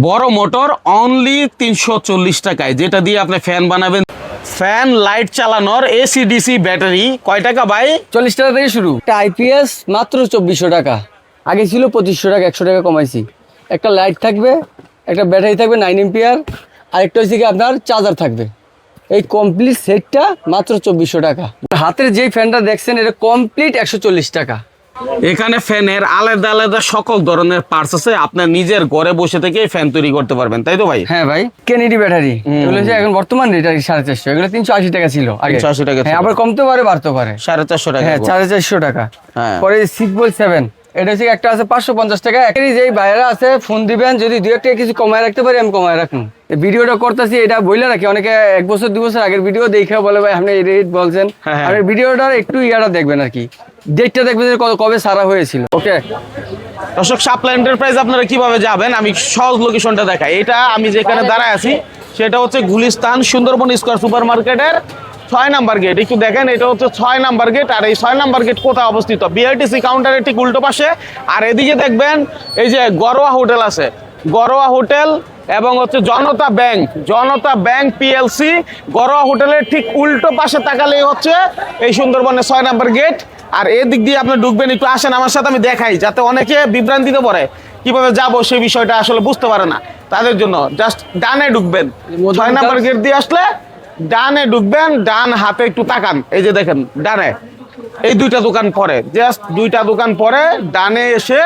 বড় motor only 340 টাকায়, যেটা দিয়ে আপনি ফ্যান বানাবেন। ফ্যান লাইট চালানোর এসি ডিসি ব্যাটারি কয় টাকা ভাই? 40 টাকা থেকে শুরু। একটা আইপিএস মাত্র 2400 টাকা, আগে ছিল 2500 টাকা, 100 টাকা কমাইছি। একটা লাইট থাকবে, একটা ব্যাটারি থাকবে 9 এম্পিয়ার, আর একটা হচ্ছে কি আপনার চার্জার থাকবে। এই কমপ্লিট সেটটা মাত্র 2400 টাকা। হাতের যেই ফ্যানটা দেখছেন এটা কমপ্লিট 140 টাকা। এখানে ফ্যানের আলাদা আলাদা সকল ধরনের পার্টস আছে, আপনার নিজের ঘরে বসে থেকে ফ্যান তৈরি করতে পারবেন, তাই তো ভাই? হ্যাঁ ভাই, কেনেডি ব্যাটারি এগুলো হচ্ছে এখন বর্তমান রেট আর কি 450, এগুলো 380 টাকা ছিল আগে। 380 টাকা, হ্যাঁ, আবার কমতে পারে বাড়তে পারে। 450 টাকা, হ্যাঁ 450 টাকা। হ্যাঁ। পরে 6.7 এটা হচ্ছে একটা আছে 550 টাকা। এখানে যেই বাইরে আছে ফোন দিবেন, যদি দুই একটা কিছু কমায় রাখতে পারি আমি কমায় রাখুন। এই ভিডিওটা করতেছি এটা বইলা রাখি, অনেকে 1 বছর 2 বছর আগের ভিডিও দেখে বলে ভাই আপনি এই রেট বলছেন। আর এই ভিডিওটার একটু ইয়াটা দেখবেন আর কি, ডেটটা দেখবেন যে কবে সারা হয়েছিল। ওকে দর্শক, শাপলা এন্টারপ্রাইজ আপনারা কিভাবে যাবেন আমি সহজ লোকেশনটা দেখাই। এটা আমি যেখানে দাঁড়ায় আছি সেটা হচ্ছে গুলিস্তান সুন্দরবন স্কয়ার সুপার মার্কেটের 6 নাম্বার গেট। একটু দেখেন, এটা হচ্ছে 6 নাম্বার গেট। আর এই 6 নাম্বার গেট কোথায় অবস্থিত? বিআরটিসি কাউন্টারের ঠিক উল্টো পাশে। আর এদিকে দেখবেন এই যে গরোয়া হোটেল আছে, গরোয়া হোটেল এবং হচ্ছে জনতা ব্যাংক পিএলসি। গরোয়া হোটেলের ঠিক উল্টো পাশে তাকালেই হচ্ছে এই সুন্দরবনের 6 নাম্বার গেট। আর এদিক দিয়ে আপনি ঢুকবেন, একটু আসেন আমার সাথে, আমি দেখাই, যাতে অনেকে বিভ্রান্তিতে পড়ে কিভাবে যাব সেই বিষয়টা আসলে বুঝতে পারে না। তাদের জন্য জাস্ট ডানে ঢুকবেন, 6 নাম্বার গেট দিয়ে আসলে ডানে ঢুকবেন, ডান হাতে একটু তাকান, এই যে দেখেন ডানে এই দুইটা দোকান পরে, জাস্ট দুইটা দোকান পরে ডানে এসে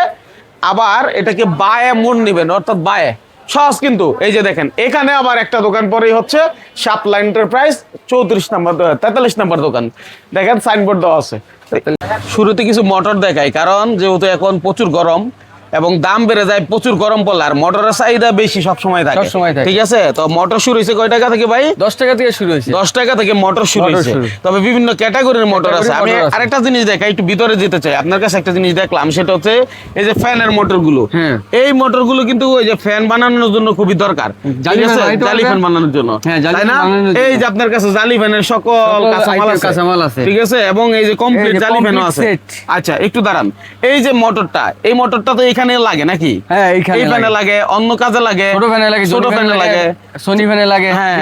আবার এটাকে বায়ে মোড় নেবেন, অর্থাৎ বায়ে, সহজ কিন্তু। এই যে দেখেন এখানে আবার একটা দোকান পরেই হচ্ছে শাপলা এন্টারপ্রাইজ 34 নাম্বার 43 নাম্বার দোকান। দেখেন সাইনবোর্ড দেওয়া আছে। শুরুতে কিছু মোটর দেখাই, কারণ যেহেতু এখন প্রচুর গরম এবং দাম বেড়ে যায়, প্রচুর গরম পড়লে আর মোটরের চাহিদা বেশি সবসময় থাকে। ঠিক আছে, তো মোটর শুরু হয়েছে কয় টাকা থেকে ভাই? 10 টাকা থেকে শুরু হয়েছে। 10 টাকা থেকে মোটর শুরু হয়েছে, তবে বিভিন্ন ক্যাটাগরির মোটর আছে। আমি আরেকটা জিনিস দেখাই, একটু ভিতরে যেতে চাই আপনার কাছে। একটা জিনিস দেখলাম, সেটা হচ্ছে এই যে ফ্যানের মোটরগুলো। এই মোটরগুলো কিন্তু ওই যে ফ্যান বানানোর জন্য খুবই দরকার, জালি ফ্যান বানানোর জন্য, তাই না? এই যে আপনার কাছে জালি ফ্যানের সকল কাঁচামাল আছে, ঠিক আছে, এবং এই যে কমপ্লিট জালি ফ্যানও আছে। আচ্ছা একটু দাঁড়ান, এই যে মোটরটা, এই মোটরটা তো এখানে লাগে নাকি? হ্যাঁ, এই ফ্যানে লাগে, অন্য কাজে লাগে, ছোট ফ্যানে লাগে, সোনি ফ্যানে লাগে। হ্যাঁ,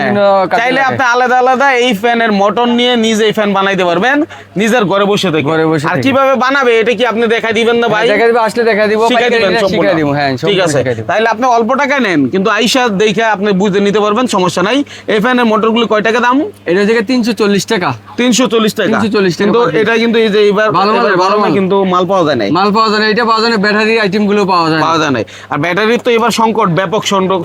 চাইলে আপনি আলাদা আলাদা এই ফ্যানের মোটর নিয়ে নিজে ফ্যান বানাইতে পারবেন নিজের ঘরে বসে থেকে। আর কিভাবে বানাবে এটা কি আপনি দেখাই দিবেন না ভাই? দেখাই দিব, আসলে দেখাই দিব, শিখাই দিব। হ্যাঁ ঠিক আছে, তাইলে আপনি অল্প টাকায় নেন, কিন্তু আইসা দেখে আপনি বুঝে নিতে পারবেন, সমস্যা নাই। এই ফ্যানের মোটরগুলো কয় টাকা দাম? এটা থেকে 340 টাকা। 340 টাকা, কিন্তু এটা কিন্তু এই যে এবার ভালো কিন্তু মাল পাওয়া যায় না। এটা পাওয়া যায় না, ব্যাটারি আইটেম গুলো পাওয়া যায় না। আর ব্যাটারির তো এবার সংকট, ব্যাপক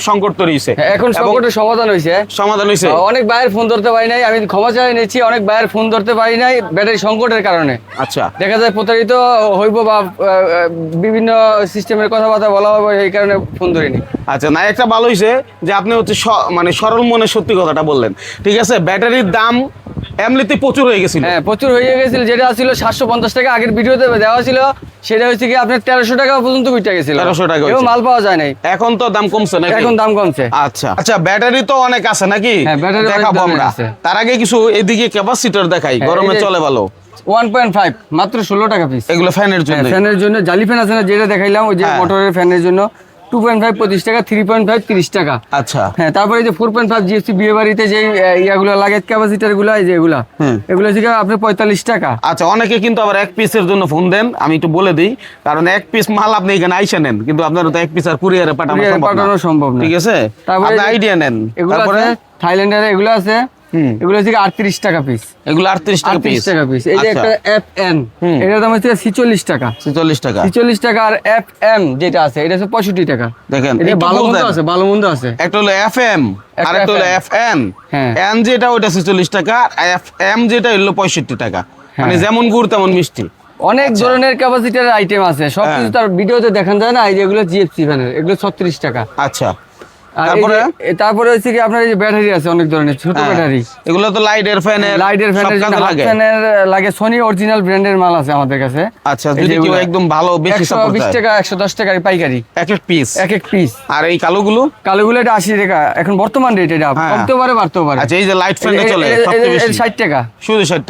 সংকট তৈরি হয়েছে। এখন সংকটের সমাধান হয়েছে। অনেক ভাইয়ের ফোন ধরতে পারি নাই, আমি ক্ষমা চাই নিচ্ছি, অনেক ভাইয়ের ফোন ধরতে পারি নাই ব্যাটারি সংকটের কারণে। আচ্ছা, দেখা যায় প্রতারিত হইব বা বিভিন্ন সিস্টেমের কথাবার্তা বলা হবে, এই কারণে ফোন ধরিনি। আচ্ছা, না একটা ভালো হয়েছে যে আপনি হচ্ছে মানে সরল মনে সত্যি কথাটা বললেন। ঠিক আছে, ব্যাটারির দাম এমনিতে প্রচুর হয়ে গেছিল। হ্যাঁ, প্রচুর হয়ে গেছিল। যেটা ছিল 750 টাকা আগের ভিডিওতে দেওয়া ছিল, সেটা হচ্ছে কি আপনার 1300 টাকা পর্যন্ত বিটা গেছিল। 1300 টাকা মাল পাওয়া যায় নাই। এখন তো দাম কমছে নাকি? এখন দাম কমছে। আচ্ছা, ব্যাটারি তো অনেক আছে নাকি? হ্যাঁ, ব্যাটারি দেখাবো আমরা। তার আগে কিছু এদিকে ক্যাপাসিটর দেখাই, গরমে চলে ভালো। 1.5 মাত্র 16 টাকা পিস। এগুলো ফ্যানের জন্য। ফ্যানের জন্য জালি ফ্যান আছে না, যেটা দেখাইলাম, ওই যে মোটরের ফ্যানের জন্য 2.5 25 টাকা, 3.5 30 টাকা। আচ্ছা, হ্যাঁ, তারপরে যে 4.5 জিএসটি বিয়ে বাড়িতে যে ইয়াগুলো লাগে, ক্যাপাসিটর গুলো, এই যে এগুলো থেকে আপনার 45 টাকা। আচ্ছা, অনেকে কিন্তু আবার এক পিসের জন্য ফোন দেন, আমি একটু বলে দিই, কারণ এক পিস মাল আপনি এখানে আইসা নেন, কিন্তু আপনার তো এক পিস আর কুরিয়ারে পাঠানো সম্ভব না। ঠিক আছে, আপনি আইডিয়া নেন। তারপরে থাইল্যান্ডের এগুলো আছে, এগুলো থেকে 38 টাকা পিস। এগুলো 38 টাকা পিস। এই যে একটা এফএন, এটার দাম হচ্ছে 46 টাকা। 46 টাকা। আর এফএম যেটা আছে এটা হচ্ছে 65 টাকা। দেখেন, এটা ভালো মন্দ আছে। একটা হলো এফএম আর একটা হলো এফএন। এন যেটা ওটা 46 টাকা, এফএম যেটা হলো 65 টাকা। মানে যেমন গুড় তেমন মিষ্টি। অনেক ধরনের ক্যাপাসিটার আইটেম আছে, সবকিছু তার ভিডিওতে দেখান যায় না। এই যেগুলো জিএফসি ফ্যানের, এগুলো 36 টাকা। আচ্ছা, তারপরে হচ্ছে কি আপনার এই যে ব্যাটারি আছে অনেক ধরনের, ছোট ব্যাটারি। এগুলো তো লাইটের ফ্যানের লাগে। সোনি অরিজিনাল ব্র্যান্ডের মাল আছে আমাদের কাছে। আচ্ছা, যদি কেউ একদম ভালো বেশি সাপোর্ট 120 টাকা 110 টাকা পাইকারি এক এক পিস। আর এই কালোগুলো এটা 80 টাকা এখন বর্তমান রেট। এটা কমতে পারে বাড়তেও পারে। আচ্ছা, এই যে লাইট ফ্যানে চলে সবচেয়ে বেশি 60 টাকা, শুধু 60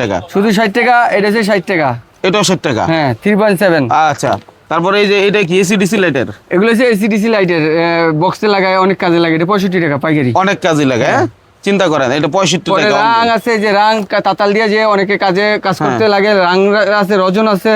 টাকা। এটা হচ্ছে 60 টাকা, এটাও 60 টাকা। হ্যাঁ, 3.7। আচ্ছা, তারপরে এই যে এটা কি এসিডিসি লাইটের এগুলো হচ্ছে এসিডিসি লাইটের বক্সে লাগায়, অনেক কাজে লাগে। এটা 65 টাকা পাইকারি। অনেক কাজে লাগে, হ্যাঁ চিন্তা করেন এটা 65 পরে টাকা রাং আছে, যে রাং তাতাল দিয়ে যে অনেকে কাজ করতে লাগে, রাং আছে, রজন আছে,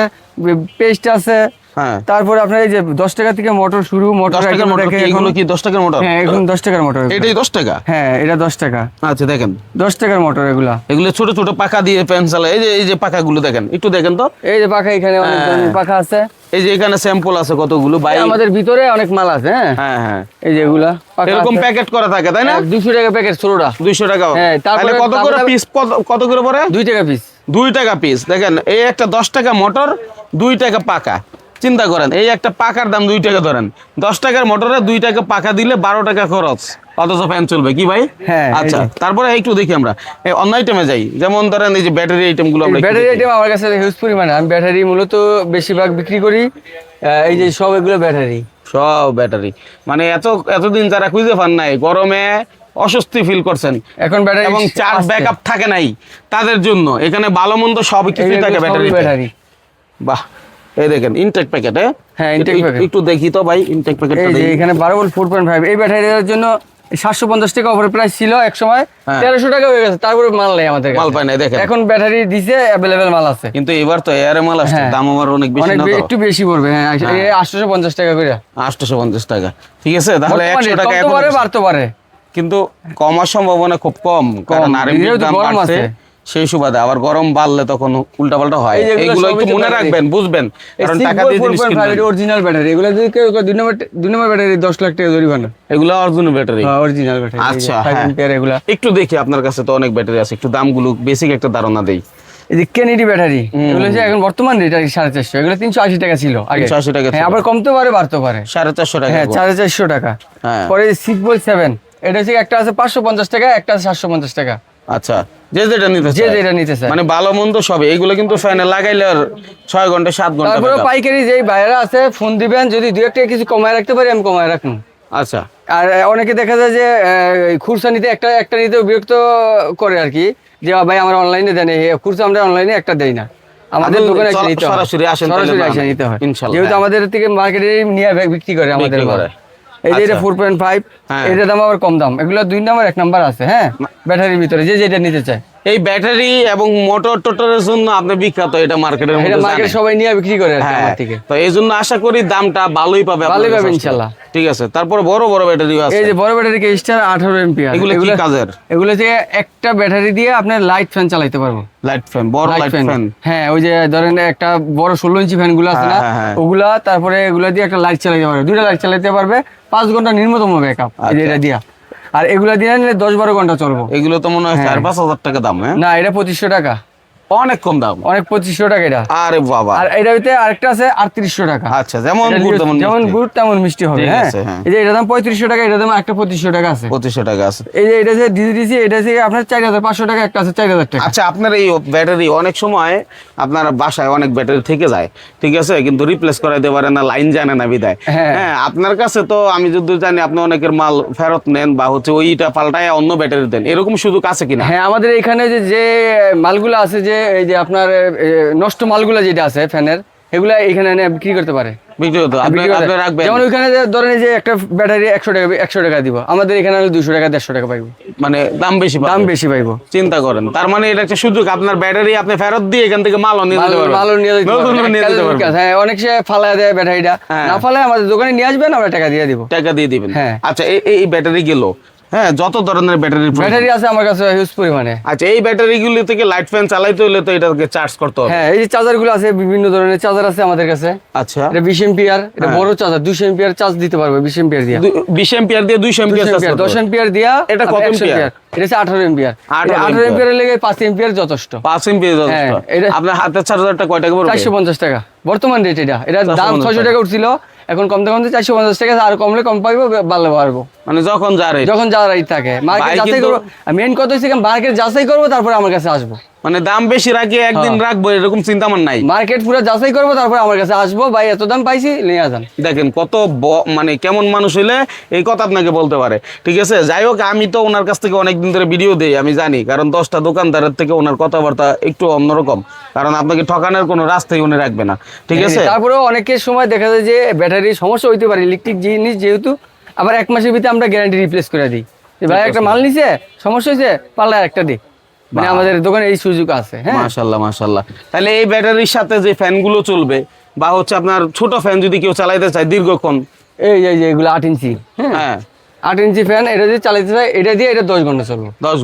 পেস্ট আছে। হ্যাঁ তারপরে আপনার এই যে 10 টাকা থেকে মোটর শুরু, মোটর 10 টাকার মোটর, এগুলো কি 10 টাকার মোটর? হ্যাঁ এখন 10 টাকার মোটর। এটাই 10 টাকা? হ্যাঁ এটা 10 টাকা। আচ্ছা দেখেন 10 টাকার মোটর এগুলা। এগুলো ছোট ছোট পাকা দিয়ে ফ্যান চালায়। এই যে পাকাগুলো দেখেন, একটু দেখেন তো। এই যে পাখা, এখানে অনেক ধরনের পাখা আছে। এই যে এখানে স্যাম্পল আছে কতগুলো ভাই, আমাদের ভিতরে অনেক মাল আছে। হ্যাঁ হ্যাঁ হ্যাঁ এই যে এগুলা পাখা এরকম আছে। প্যাকেট করা থাকে তাই না? 200 টাকা প্যাকেট ছোটটা। 200 টাকা। হ্যাঁ, তারপরে তাহলে কত করে পিস, কত করে পড়ে? 2 টাকা পিস। 2 টাকা পিস। দেখেন এই একটা 10 টাকা মোটর, 2 টাকা পাকা। চিন্তা করেন এই একটা পাকার দাম 2 টাকা, ধরেন 10 টাকার মোটরে 2 টাকা পাকা দিলে 12 টাকা খরচ, অথচ ফ্যান চলবে কি ভাই? হ্যাঁ, আচ্ছা এই তারপরে একটু দেখি আমরা এই অন্য আইটেমে যাই, যেমন ধরেন এই যে ব্যাটারি আইটেম গুলো আমরা একটু ব্যাটারি দেখি। আইটেম আমার কাছে হিউজ পরিমাণে। আমি ব্যাটারি মূলত বেশিরভাগ বিক্রি করি। এই যে সব এগুলো ব্যাটারি, সব ব্যাটারি। মানে এতদিন যারা খুঁজে পান নাই, গরমে অস্বস্তি ফিল করছেন এখন ব্যাটারি এবং চার্জ ব্যাকআপ থাকে নাই, তাদের জন্য এখানে ভালো মন্দ সব কিছু থাকে ব্যাটারি। ব্যাটারি বাহ, এই দেখেন ইনটেক প্যাকেট। হ্যাঁ, intake packet। একটু দেখি তো ভাই ইনটেক প্যাকেটটা এই যে দেখি। এখানে 12 ভোল্ট 4.5 এই ব্যাটারির জন্য 750 টাকা অফার প্রাইস ছিল এক সময়। হ্যাঁ। 1300 টাকা হয়ে গেছে, তারপরে মাল নেই আমাদের কাছে। মাল পাই নাই দেখেন। এখন ব্যাটারি দিছে, अवेलेबल মাল আছে। কিন্তু এবার তো এয়ারে মাল আসছে, হ্যাঁ। দাম আমার অনেক বেশি না তো? একটু বেশি পড়বে। হ্যাঁ 850 টাকা করে। 850 টাকা, ঠিক আছে তাহলে বর্তমানে 100 টাকা কমতে এখন, পারে বাড়তে পারে। কিন্তু কমার সম্ভাবনা খুব কম, কারণ আরএমবি যেহেতু দাম গরম বাড়ছে। আছে। সেই সুবাদে আবার গরম বাড়লে তখন উল্টাপাল্টা হয়। এই যেগুলো এইগুলো একটু সবই তো মনে ব্যাটারি। রাখবেন, বুঝবেন, কারণ টাকা দিয়ে জিনিস কিনবেন। Original battery. এগুলো যদি কেউ 2 নম্বর ব্যাটারি 10 লাখ টাকা জরিমানা। এগুলো অরিজিনাল ব্যাটারি। হ্যাঁ অরিজিনাল ব্যাটারি। আচ্ছা, 5 হ্যাঁ। এম্পিয়ার এগুলা। একটু দেখি আপনার কাছে তো অনেক ব্যাটারি আছে, একটু দামগুলো বেসিক একটা ধারণা দেই। এই যে কেনেডি ব্যাটারি, এগুলো যে এখন বর্তমান রেট 450, এগুলো 380 টাকা ছিল আগে। 380 টাকা হ্যাঁ ছিল। আবার কমতে পারে বাড়তে পারে। 450 টাকা। হ্যাঁ 450 টাকা। হ্যাঁ। পরে 6.7 এটা হচ্ছে একটা আছে 550 টাকা, একটা আছে 750 টাকা। আচ্ছা, যে যেটা নিতে যে চায়। যেটা নিতে চায়। মানে ভালো মন্দ সবে এইগুলো কিন্তু ফ্যানে লাগাইলে আর 6 ঘন্টা 7 ঘন্টা তারপরে backup। পাইকারি যেই বাইরে আছে ফোন দিবেন, যদি 2-1 কিছু কমায় রাখতে পারি আমি কমায় রাখুন। আচ্ছা আর অনেকে দেখা যায় যে খুরসা নিতে একটা নিতেও বিরক্ত করে আর কি, যে ভাই আমার অনলাইনে দেন, খুরসা আমরা অনলাইনে একটা দেই না, আমাদের আপনি দোকানে একটা নিতে হয়। সরাসরি আসেন, তাহলে সরাসরি দাম। এসে নিতে হয়, ইনশাল্লাহ, যেহেতু হ্যাঁ। আমাদের থেকে মার্কেটে নিয়ে বিক্রি করে আমাদের বিক্রি মাল। করে। এই যে এটা আচ্ছা। 4.5, হ্যাঁ। এটার দাম আবার কম দাম। এগুলো 2 নাম্বার 1 নাম্বার আছে। হ্যাঁ ব্যাটারির ভিতরে যে যেটা নিতে চায়। এই ব্যাটারি এবং মোটর টোটরের জন্য আপনি বিখ্যাত, এটা মার্কেটের এটা মধ্যে মার্কেট জানেন। সবাই নিয়ে বিক্রি করে আর কি হ্যাঁ, আমার থেকে। তো এই জন্য আশা করি দামটা ভালোই পাবে আপনার ভালোই কাছে পাবে আসলে। ইনশাল্লাহ। ঠিক আছে, তারপরে বড় বড় ব্যাটারিও আছে। এই যে বড় ব্যাটারি স্টার 18 এম্পিয়ার। এগুলো কি কাজের? এগুলো যে একটা ব্যাটারি দিয়ে আপনার লাইট ফ্যান চালাতে পারবো। লাইট ফ্যান, বড় লাইট ফ্যান। হ্যাঁ ওই যে ধরেন একটা বড় 16 ইঞ্চি ফ্যান গুলো আছে না, হ্যাঁ, হ্যাঁ। ওগুলা, তারপরে এগুলা দিয়ে একটা লাইট চালাতে পারবে, 2টা লাইট চালাতে পারবে, 5 ঘন্টা নির্মতম ব্যাকআপ এটা দিয়া। আর এগুলা দিয়ে নিলে 10-12 ঘন্টা চলবো। এগুলো তো মনে হয় 4-5 হাজার টাকা দাম। হ্যাঁ না এটা 2500 টাকা, অনেক কম দাম। অনেক 2500 টাকা এটা। আরে বাবা। আর এটা ভিতরে আরেকটা আছে 3800 টাকা। আচ্ছা, যেমন এটা গুড় তেমন যেমন মিষ্টি। গুড় তেমন মিষ্টি হবে। ঠিক হ্যাঁ আছে, হ্যাঁ। এই যে এটা দাম 3500 টাকা, এটা দাম একটা 2500 টাকা আছে। 2500 টাকা আছে। এই যে এটা যে ডিজিডিসি, এটা থেকে আপনার 4500 টাকা, একটা আছে 4000 টাকা। আচ্ছা, আপনার এই ব্যাটারি অনেক সময় আপনার বাসায় অনেক ব্যাটারি থেকে যায়, ঠিক আছে, কিন্তু রিপ্লেস করাইতে পারে না, লাইন জানে না বিদায়। হ্যাঁ। হ্যাঁ, আপনার কাছে তো আমি যদি জানি আপনি অনেকের মাল ফেরত নেন বা হচ্ছে ওইটা পাল্টায় অন্য ব্যাটারি দেন, এরকম সুযোগ আছে কিনা? হ্যাঁ আমাদের এখানে যে মালগুলো আছে, যে এই যে আপনার নষ্ট মালগুলো যেটা আছে ফ্যানের, এগুলা এখানে এনে বিক্রি করতে পারে। বিক্রি হতো, আপনি বিক্রি করতে আপনি পারে। রাখবেন। যেমন ওইখানে যে ধরেন এই যে একটা ব্যাটারি 100 টাকা দিব, আমাদের এখানে হলে 200 টাকা 150 টাকা পাইবো, মানে দাম বেশি পাবেন। দাম বেশি পাইবো। চিন্তা করেন, তার মানে এটা একটা সুযোগ, আপনার ব্যাটারি আপনি ফেরত দিয়ে এখান থেকে মালও নিয়ে যেতে পারবেন। মালও নিয়ে যেতে নতুন পারবেন। নিয়ে যেতে পারবেন। হ্যাঁ অনেক সে ফালায় দেয় ব্যাটারিটা, হ্যাঁ। না ফালায় আমাদের দোকানে নিয়ে আসবেন, আমরা টাকা দিয়ে দিব। টাকা দিয়ে দিবেন। হ্যাঁ। আচ্ছা, এই ব্যাটারি গেল, হ্যাঁ, যত ধরনের ব্যাটারি ব্যাটারি আছে আমার কাছে হিউজ পরিমাণে। আচ্ছা, এই ব্যাটারিগুলি থেকে লাইট ফ্যান চালাইতে হলে তো এটাকে চার্জ করতে হবে। হ্যাঁ এই যে চার্জার গুলো আছে, বিভিন্ন ধরনের চার্জার আছে আমাদের কাছে। আচ্ছা, এটা 20 এম্পিয়ার, এটা হ্যাঁ। বড় চার্জার, 200 এম্পিয়ার চার্জ দিতে পারবে, 20 এম্পিয়ার দিয়া। 20 এম্পিয়ার দিয়ে 200 এম্পিয়ার 10 এম্পিয়ার দিয়া। এটা কত 100 এম্পিয়ার? এটা হচ্ছে 18 এম্পিয়ার। 18 18 এম্পিয়ারের লেগে 5 এম্পিয়ার যথেষ্ট। 5 এম্পিয়ার হ্যাঁ, এটা- আপনার হাতের চার্জারটা কয় টাকা পড়বে? 450 টাকা বর্তমান রেট। এটার দাম 450 600 টাকা উঠছিল, এখন কমতে কমতে 450 টাকা, আর কমলে কম পাইবো, বাড়লে পারবো, মানে যখন যা রেট। যখন যা রাইট থাকে। মার্কেট ভাই যাচাই কিন্তু- করবো, মেইন কথা হচ্ছে মার্কেট যাচাই করবো, তারপরে আমার কাছে আসবো। মানে দাম বেশি রাখি একদিন রাখবো এরকম চিন্তা আমার নাই। মার্কেট পুরো যাচাই করবো, তারপর আমার কাছে আসবো, ভাই এত দাম পাইছি নিয়ে যান। দেখেন কত মানে কেমন মানুষ হইলে এই কথা আপনাকে বলতে পারে। ঠিক আছে, যাই হোক, আমি তো ওনার কাছ থেকে অনেকদিন ধরে ভিডিও দেই, আমি জানি, কারণ 10টা দোকানদারের থেকে ওনার কথাবার্তা একটু অন্যরকম, কারণ আপনাকে ঠকানোর কোনো রাস্তাই উনি রাখবে না। ঠিক আছে, তারপরেও অনেকের সময় দেখা যায় যে ব্যাটারির সমস্যা হইতে পারে, ইলেকট্রিক জিনিস যেহেতু, আবার 1 মাসের ভিতরে আমরা গ্যারান্টি রিপ্লেস করে দিই। যে ভাই একটা মাল নিছে, সমস্যা হয়েছে, পাল্লা একটা দিই, মানে আমাদের দোকানে এই সুযোগ আছে। হ্যাঁ, মাশাআল্লাহ মাশাআল্লাহ। তাহলে এই ব্যাটারির সাথে যে ফ্যানগুলো চলবে, বা হচ্ছে আপনার ছোট ফ্যান যদি কেউ চালাইতে চায় দীর্ঘক্ষণ, এই যে এগুলো 8 ইঞ্চি, হ্যাঁ 8 ইঞ্চি ফ্যান, এটা দিয়ে চালাইতে চায়, এটা দিয়ে এটা 10 ঘন্টা চলবে। 10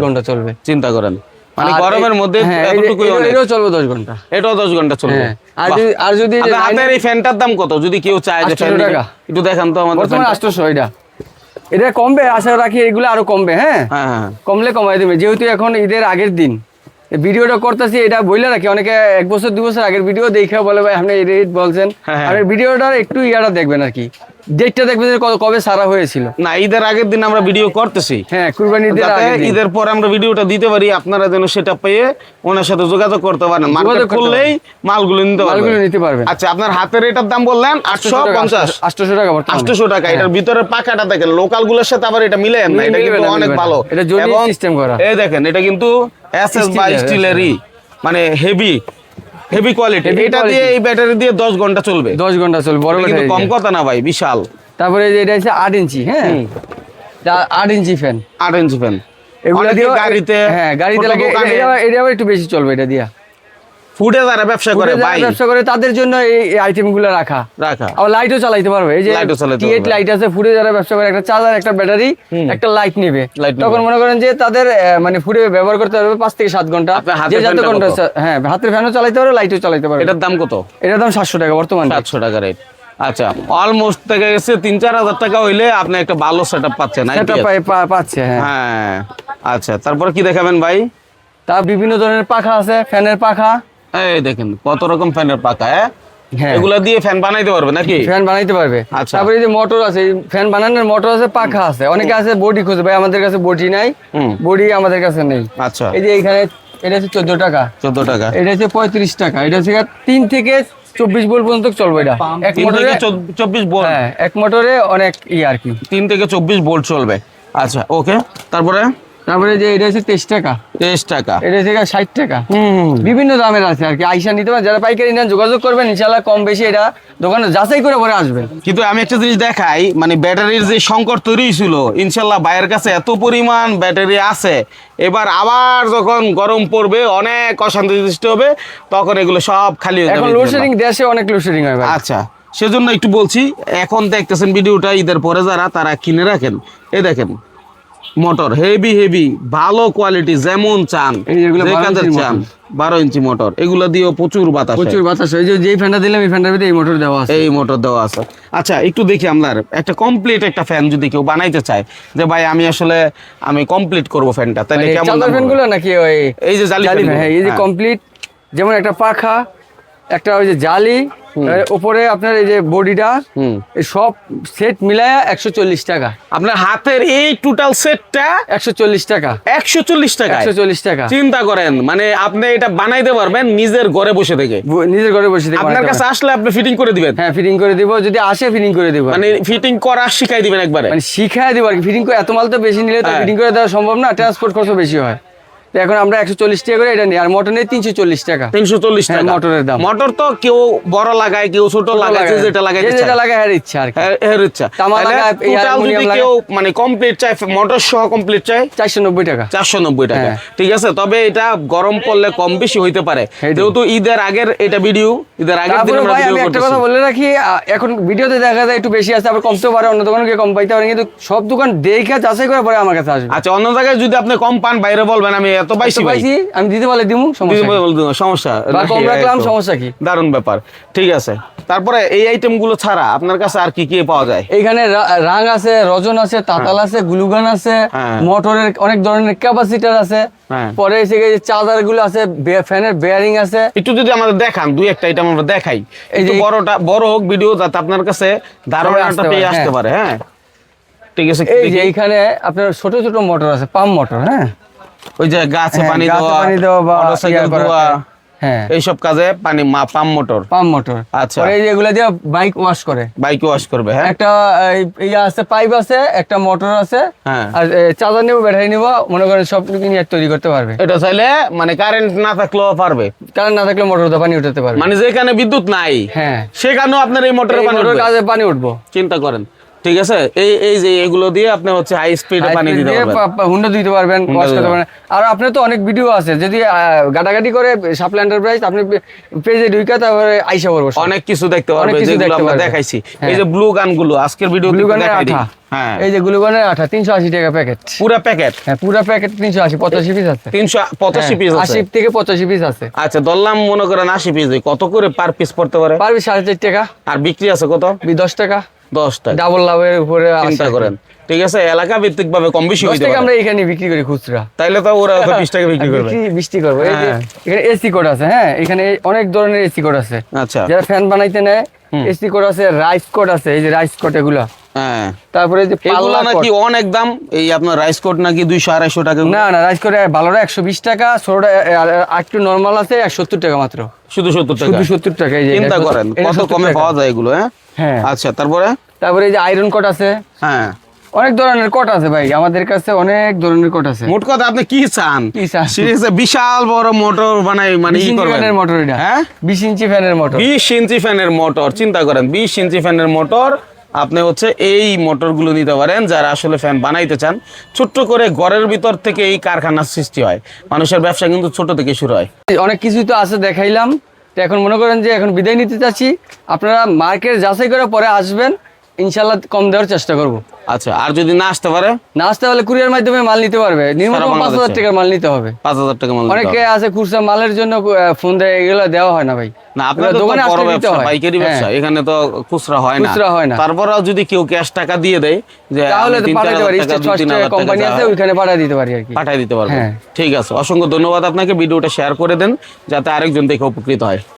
ঘন্টা চলবে, চিন্তা করেন, মানে গরমের মধ্যে এতটুকুই অনেক। এটাও চলবে 10 ঘন্টা, এটাও 10 ঘন্টা চলবে। আর যদি আপনার হাতের এই ফ্যানটার দাম কত যদি কেউ চায় যে ফ্যান টাকা একটু দেখান তো আমাদের? বর্তমানে 800 এটা কমবে, আশা রাখি এগুলো আরো কমবে। হ্যাঁ, কমলে কমাই দেবে, যেহেতু এখন ঈদের আগের দিন ভিডিওটা করতেছি, এটা বইলে রাখি, অনেকে 1 বছর 2 বছর আগের ভিডিও দেখে বলে ভাই আপনি এই রেট বলছেন, আর ভিডিওটার একটু ইয়াটা দেখবেন আর কি, ডেটটা দেখবেন যে কবে সারা হয়েছিল। না, ঈদের আগের দিন আমরা ভিডিও করতেছি, হ্যাঁ কুরবানি ঈদের পর আমরা ভিডিওটা দিতে পারি, আপনারা যেন সেটা পেয়ে ওনার সাথে যোগাযোগ করতে পারেন, মার্কেট করলেই মালগুলো নিতে পারবেন। আচ্ছা, আপনার হাতের এটার দাম বললেন 850, 800 টাকা, 800 টাকা। এটার ভিতরের পাখাটা দেখেন, লোকাল গুলোর সাথে আবার এটা মিলে না, এটা কিন্তু অনেক ভালো, এটা জনি সিস্টেম করা। এই দেখেন, এটা কিন্তু এসএস বা স্টিলেরই, মানে হেভি কোয়ালিটি। এটা দিয়ে এই ব্যাটারি দিয়ে 10 ঘন্টা চলবে। 10 ঘন্টা চলবে, বড় কিন্তু কম কথা না ভাই, বিশাল। তারপরে এটা হচ্ছে 8 ইঞ্চি, হ্যাঁ 8 ইঞ্চি ফ্যান, 8 ইঞ্চি ফ্যান। এগুলা দিয়ে গাড়িতে, হ্যাঁ গাড়িতে লাগে, এটা আবার একটু বেশি চলবে। এটা দিয়া ফুডে যারা ব্যবসা করে তাদের জন্য এই আইটেমগুলো রাখা। আর লাইটও চালাইতে পারবে, এই যে T8 লাইট আছে, ফুডে যারা ব্যবসা করে, একটা চার্জার, একটা ব্যাটারি, একটা লাইট নেবে, তখন মনে করেন যে তাদের মানে ফুডে ব্যবহার করতে পারবে 5 থেকে 7 ঘন্টা, যে যত ঘন্টা। হ্যাঁ, হাতের ফ্যানও চালাইতে পারবে, লাইটও চালাইতে পারবে। এটার দাম কত? এটার দাম 700 টাকা বর্তমানে, 700 টাকা রেট। আচ্ছা, অলমোস্ট থেকে গেছে 3-4 হাজার টাকা হইলে আপনি একটা ভালো সেটআপ পাচ্ছেন। পাচ্ছে, হ্যাঁ। আচ্ছা, তারপরে কি দেখাবেন ভাই? তা বিভিন্ন ধরনের পাখা আছে, ফ্যানের পাখা, এই দেখেন কত রকম ফ্যানের পাখা। এগুলা দিয়ে ফ্যান বানাইতে পারবে নাকি? ফ্যান বানাইতে পারবে। আচ্ছা, তারপরে যে মোটর আছে, ফ্যান বানানোর মোটর আছে, পাখা আছে। অনেকে আছে বডি খোঁজে, ভাই আমাদের কাছে বডি নাই, বডি আমাদের কাছে নেই। আচ্ছা, এই যে এখানে এটা হচ্ছে 14 টাকা, 14 টাকা। এটা হচ্ছে 35 টাকা। এটা হচ্ছে 3 থেকে 24 ভোল্ট পর্যন্ত চলবে। এটা এক মোটরে 24 ভোল্ট, হ্যাঁ এক মোটরে অনেক আর কি, 3 থেকে 24 ভোল্ট চলবে। আচ্ছা, ওকে। তারপরে যে এটা হচ্ছে 23 টাকা, 23 টাকা। এটা হচ্ছে 60 টাকা। বিভিন্ন দামের আছে আর কি, আইসা নিতে পারেন। যারা পাইকারি নেন যোগাযোগ করবেন, ইনশাআল্লাহ কম বেশি এটা দোকানে যাচাই করে পরে আসবেন। কিন্তু আমি একটা জিনিস দেখাই, মানে ব্যাটারির যে সংকট তৈরি ছিল, ইনশাআল্লাহ ভাইয়ের কাছে এত পরিমাণ ব্যাটারি আছে, এবার আবার যখন গরম পড়বে, অনেক অশান্তি সৃষ্টি হবে, তখন এগুলো সব খালি হয়ে যাবে। এখন লোডশেডিং, দেশে অনেক লোডশেডিং হয় ভাই। আচ্ছা, সেজন্য একটু বলছি, এখন দেখতেছেন ভিডিওটা, ঈদের পরে যারা তারা কিনে রাখেন। এই দেখেন মোটর, হেভি ভালো কোয়ালিটি, যেমন চান, চান 12 ইঞ্চি মোটর, এগুলো দিয়েও প্রচুর বাতাস। এই যে ফ্যানটা দিলাম, এই ফ্যানটার ভিতরে এই মোটর দেওয়া আছে, আচ্ছা, একটু দেখি আমরা একটা কমপ্লিট একটা ফ্যান যদি কেউ বানাইতে চায়, যে ভাই আমি কমপ্লিট করব ফ্যানটা, তাহলে কেমন ফ্যানগুলো নাকি ওই এই যে জালি ফ্যান? হ্যাঁ, এই যে কমপ্লিট, যেমন একটা পাখা, একটা ওই যে জালি, উপরে আপনার এই যে বডিটা, এই সব সেট মিলায়া 140 টাকা। আপনার হাতের এই টোটাল সেটটা 140 টাকা, 140 টাকা, 140 টাকা। চিন্তা করেন, মানে আপনি এটা বানাইতে পারবেন নিজের ঘরে বসে থেকে, আপনার কাছে আসলে আপনি ফিটিং করে দিবেন। হ্যাঁ, ফিটিং করে দিব, যদি আসে ফিটিং করে দিব, মানে ফিটিং করা শিখাই দিবেন একবারে, মানে শিখাই দিব আর কি। ফিটিং করে এত মাল তো বেশি নিলে তো ফিটিং করে দেওয়া সম্ভব না, ট্রান্সপোর্ট খরচ বেশি হয়। এখন আমরা 140 টাকা করে এটা নিই, আর মোটর নেই 340 টাকা। 340 টাকা মোটরের দাম। মোটর তো কেউ বড় লাগায়, কেউ ছোট লাগায়, যেটা লাগায় এর ইচ্ছা আর কি, এর ইচ্ছা। টোটাল যদি কেউ মানে কমপ্লিট চায়, মোটর সহ কমপ্লিট চায়, 490 টাকা, 490 টাকা। ঠিক আছে, তবে এটা গরম পড়লে কম বেশি হইতে পারে, যেহেতু ঈদের আগের এটা ভিডিও, ঈদের আগের দিন আমরা ভিডিও করতেছি। একটা কথা বলে রাখি, এখন ভিডিওতে দেখা যায় একটু বেশি আছে, আবার কমতেও পারে, অন্য দোকানে গিয়ে কম পাইতে পারে, কিন্তু সব দোকান দেখে যাচাই করে পরে আমার কাছে আসবে। আচ্ছা, অন্য জায়গায় যদি আপনি কম পান, বাইরে বলবেন আমি এত পাইছি, আমি দিতে বলে দিমু, সমস্যা কম রাখলাম, সমস্যা কি? দারুণ ব্যাপার। ঠিক আছে, তারপরে এই আইটেম গুলো ছাড়া আপনার কাছে আর কি কি পাওয়া যায়? এইখানে রাং আছে, রজন আছে, তাতাল আছে, গ্লুগান আছে, মোটরের অনেক ধরনের ক্যাপাসিটার আছে, পরে এসে চার্জার গুলো আছে, ফ্যানের বেয়ারিং আছে। একটু যদি আমাদের দেখান, দুই একটা আইটেম আমরা দেখাই, একটু বড় হোক ভিডিও, যাতে আপনার কাছে ধারণাটা পেয়ে আসতে পারে। হ্যাঁ, ঠিক আছে। এই যে এইখানে আপনার ছোট ছোট মোটর আছে, পাম্প মোটর। হ্যাঁ, ওই যে গাছে হ্যাঁ, পানি গাছে দেওয়া, পানি দেওয়া বা মোটরসাইকেল ইয়া করা, ধোয়া, হ্যাঁ এইসব কাজে পাম্প মোটর। Pump motor. আচ্ছা। পরে এই যে এগুলা দিয়ে বাইক ওয়াশ করে। বাইক ওয়াশ করবে, হ্যাঁ। একটা ইয়া আছে, পাইপ আছে, একটা মোটর আছে, হ্যাঁ। আর চার্জার নেবো, ব্যাটারি নেবো, মনে করেন সব কিছু নিয়ে তৈরি করতে পারবে। এটা চাইলে মানে কারেন্ট না থাকলেও পারবে, কারেন্ট না থাকলে মোটর দিয়ে পানি উঠাতে পারবে। মানে যেখানে বিদ্যুৎ নাই হ্যাঁ, সেখানেও আপনার এই মোটরে এই পানি মোটর উঠবে। কাজে পানি উঠবো। চিন্তা করেন, ঠিক আছে। এই যে এগুলো দিয়ে আপনি হচ্ছে হাই স্পিডে পানি দিতে পারবেন, হুন্ডা দিতে পারবেন, ওয়াশ করতে পারবেন। আর আপনার তো অনেক ভিডিও আছে, যদি গাটাগাটি করে সাপ্লাই এন্টারপ্রাইজ আপনি পেজে ঢুকে তারপরে আইসা পড়বো, অনেক কিছু দেখতে অনেক পারবে, কিছু যেগুলো দেখতে আমরা পারবে। দেখাইছি। হ্যাঁ। এই যে ব্লু গানগুলো আজকের ভিডিও গ্লুকনের দেখাই দিই। আঠা, হ্যাঁ, এই যে গ্লুকনের আঠা 380 টাকা প্যাকেট, পুরো প্যাকেট। হ্যাঁ পুরো প্যাকেট 380, 85 পিস আছে। 385 পিস আছে। 80 থেকে 85 পিস আছে। আচ্ছা, ধরলাম মনে করেন 80 পিস, কত করে পার পিস পড়তে পারে? পারবি 4.5 টাকা, আর বিক্রি আছে কত? 10 টাকা, 10 টাকা। ডাবল লাভের উপরে চিন্তা করেন, ঠিক আছে। এলাকা ভিত্তিক ভাবে কম বেশি 10 হইতে টাকা পারে, আমরা এখানে বিক্রি করি খুচরা। তাইলে তো ওরা তো 20 টাকা বিক্রি করবে। বৃষ্টি করবো। এই যে হ্যাঁ। এখানে এসি কোড আছে, হ্যাঁ এখানে অনেক ধরনের এসি কোড আছে। আচ্ছা, যারা ফ্যান বানাইতে নেয়, এসি কোড আছে, রাইস কোড আছে, এই যে রাইস কোড এগুলা। হ্যাঁ। তারপরে এই যে এগুলো পাল্লা নাকি কোড। অনেক দাম, এই আপনার রাইস কোট নাকি 200-250 টাকা। না না, রাইস কোড ভালোটা 120 টাকা, ছোটটা একটু নরমাল আছে 170 টাকা মাত্র। শুধু 70 টাকা। শুধু 70 টাকা। এই যে চিন্তা করেন এটা কত 70 কমে টাকা। পাওয়া যায় এগুলো, হ্যাঁ। হ্যাঁ। আচ্ছা, তারপরে? তারপরে এই যে আয়রন কোড আছে, হ্যাঁ, অনেক ধরনের কোড আছে ভাই, আমাদের কাছে অনেক ধরনের কোড আছে। মোট কথা আপনি কি চান? কি চান? সিরিয়াসলি বিশাল বড় মোটর বানাই, মানে 20 ই ইঞ্চি করবেন। ফ্যানের মোটর এটা, হ্যাঁ, 20 ইঞ্চি ফ্যানের মোটর। 20 ইঞ্চি ফ্যানের মোটর। চিন্তা করেন, 20 ইঞ্চি ফ্যানের মোটর। আপনি হচ্ছে এই মোটরগুলো নিতে পারেন যারা আসলে ফ্যান বানাইতে চান। ছোট্ট করে ঘরের ভিতর থেকে এই কারখানার সৃষ্টি হয়। মানুষের ব্যবসা কিন্তু ছোট থেকে শুরু হয়। অনেক কিছুই তো আছে, দেখাইলাম। তো এখন মনে করেন যে এখন বিদায় নিতে চাচ্ছি, আপনারা মার্কেট যাচাই করে পরে আসবেন, ইনশাল্লাহ কম দেওয়ার চেষ্টা করব। আচ্ছা, আর যদি না আসতে পারে? না আসতে হলে কুরিয়ার মাধ্যমে মাল নিতে পারবে, নিম্নতম 5000 টাকার মাল নিতে হবে। 5000 টাকা মাল নিতে অনেকে হবে। আছে খুচরা মালের জন্য ফোন দেয়, এগুলো দেওয়া হয় না ভাই। না, আপনার তো দোকানে বড় আসলে দিতে ব্যবসা, হয়। পাইকারি ব্যবসা, হ্যাঁ। এখানে তো খুচরা হয় না। খুচরা হয় না। তারপরেও যদি কেউ ক্যাশ টাকা দিয়ে দেয়, যে তাহলে আমি তো 3-4 পাঠাতে পারি, হাজার টাকা, স্টেট ফার্স্ট 2-3 হাজার কোম্পানি টাকা আছে, ওইখানে পাঠিয়ে দিতে পারি আর কি। পাঠিয়ে দিতে পারবেন। হ্যাঁ। ঠিক আছে, অসংখ্য ধন্যবাদ আপনাকে। ভিডিওটা শেয়ার করে দেন যাতে আরেকজন দেখে উপকৃত হয়।